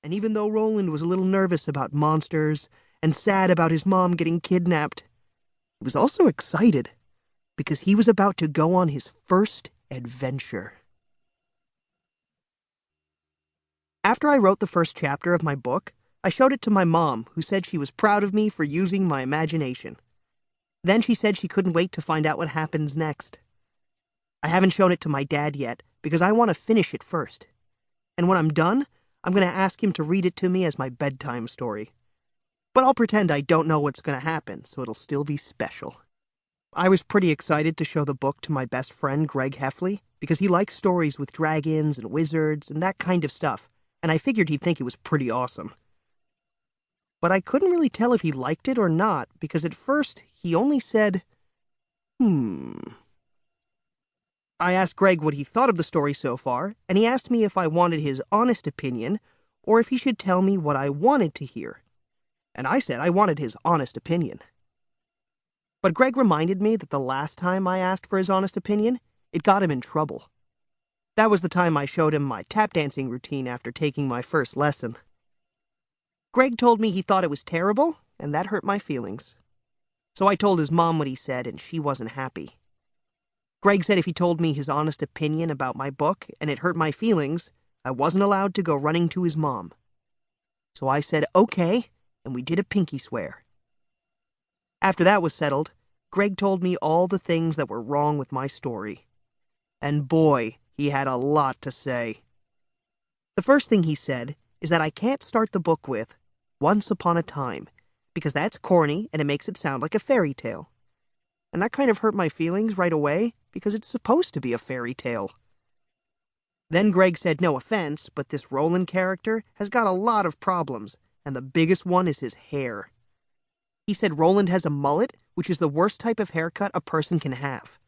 and even though Roland was a little nervous about monsters and sad about his mom getting kidnapped, he was also excited because he was about to go on his first adventure. After I wrote the first chapter of my book, I showed it to my mom, who said she was proud of me for using my imagination. Then she said she couldn't wait to find out what happens next. I haven't shown it to my dad yet, because I want to finish it first. And when I'm done, I'm going to ask him to read it to me as my bedtime story. But I'll pretend I don't know what's going to happen, so it'll still be special. I was pretty excited to show the book to my best friend, Greg Heffley, because he likes stories with dragons and wizards and that kind of stuff, and I figured he'd think it was pretty awesome. But I couldn't really tell if he liked it or not, because at first he only said, I asked Greg what he thought of the story so far, and he asked me if I wanted his honest opinion, or if he should tell me what I wanted to hear. And I said I wanted his honest opinion. But Greg reminded me that the last time I asked for his honest opinion, it got him in trouble. That was the time I showed him my tap dancing routine after taking my first lesson. Greg told me he thought it was terrible, and that hurt my feelings. So I told his mom what he said, and she wasn't happy. Greg said if he told me his honest opinion about my book, and it hurt my feelings, I wasn't allowed to go running to his mom. So I said okay, and we did a pinky swear. After that was settled, Greg told me all the things that were wrong with my story. And boy, he had a lot to say. The first thing he said is that I can't start the book with "Once Upon a Time," because that's corny and it makes it sound like a fairy tale. And that kind of hurt my feelings right away, because it's supposed to be a fairy tale. Then Greg said no offense, but this Roland character has got a lot of problems, and the biggest one is his hair. He said Roland has a mullet, which is the worst type of haircut a person can have.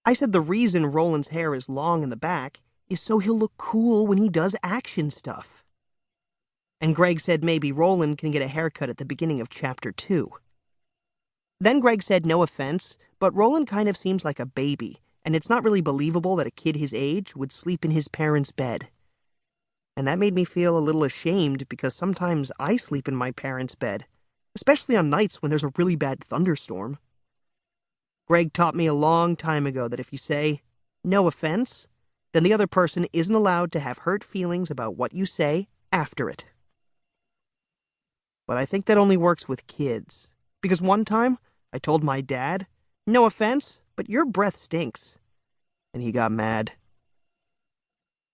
I said the reason Roland's hair is long in the back is so he'll look cool when he does action stuff. And Greg said maybe Roland can get a haircut at the beginning of Chapter 2. Then Greg said no offense, but Roland kind of seems like a baby, and it's not really believable that a kid his age would sleep in his parents' bed. And that made me feel a little ashamed, because sometimes I sleep in my parents' bed, especially on nights when there's a really bad thunderstorm. Greg taught me a long time ago that if you say, no offense, then the other person isn't allowed to have hurt feelings about what you say after it. But I think that only works with kids, because one time I told my dad, no offense, but your breath stinks. And he got mad.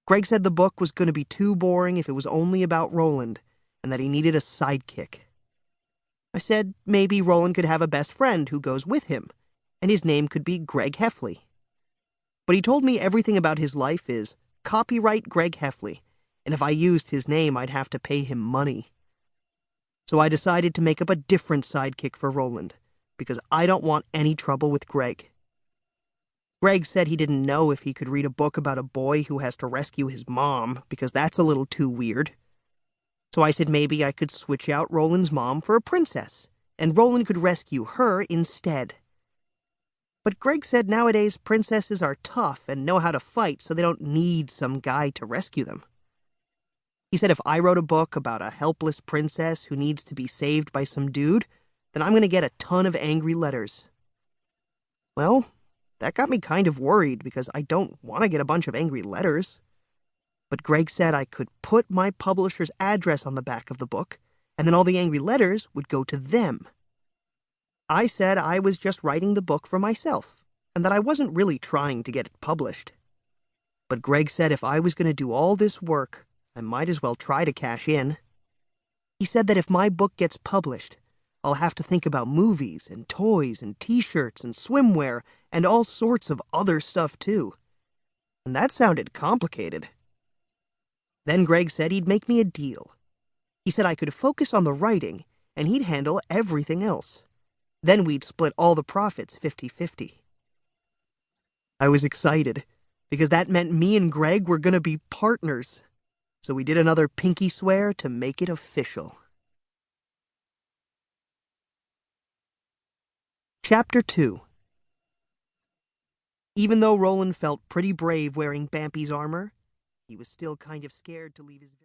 Greg said the book was going to be too boring if it was only about Roland, and that he needed a sidekick. I said maybe Roland could have a best friend who goes with him, and his name could be Greg Heffley. But he told me everything about his life is copyright Greg Heffley, and if I used his name I'd have to pay him money. So I decided to make up a different sidekick for Roland, because I don't want any trouble with Greg. Greg said he didn't know if he could read a book about a boy who has to rescue his mom, because that's a little too weird. So I said maybe I could switch out Roland's mom for a princess, and Roland could rescue her instead. But Greg said nowadays princesses are tough and know how to fight, so they don't need some guy to rescue them. He said if I wrote a book about a helpless princess who needs to be saved by some dude, then I'm going to get a ton of angry letters. Well, that got me kind of worried, because I don't want to get a bunch of angry letters. But Greg said I could put my publisher's address on the back of the book, and then all the angry letters would go to them. I said I was just writing the book for myself, and that I wasn't really trying to get it published. But Greg said if I was going to do all this work, I might as well try to cash in. He said that if my book gets published, I'll have to think about movies and toys and t-shirts and swimwear and all sorts of other stuff too. And that sounded complicated. Then Greg said he'd make me a deal. He said I could focus on the writing, and he'd handle everything else. Then we'd split all the profits 50-50. I was excited, because that meant me and Greg were going to be partners. So we did another pinky swear to make it official. Chapter 2. Even though Roland felt pretty brave wearing Bampy's armor, he was still kind of scared to leave his village.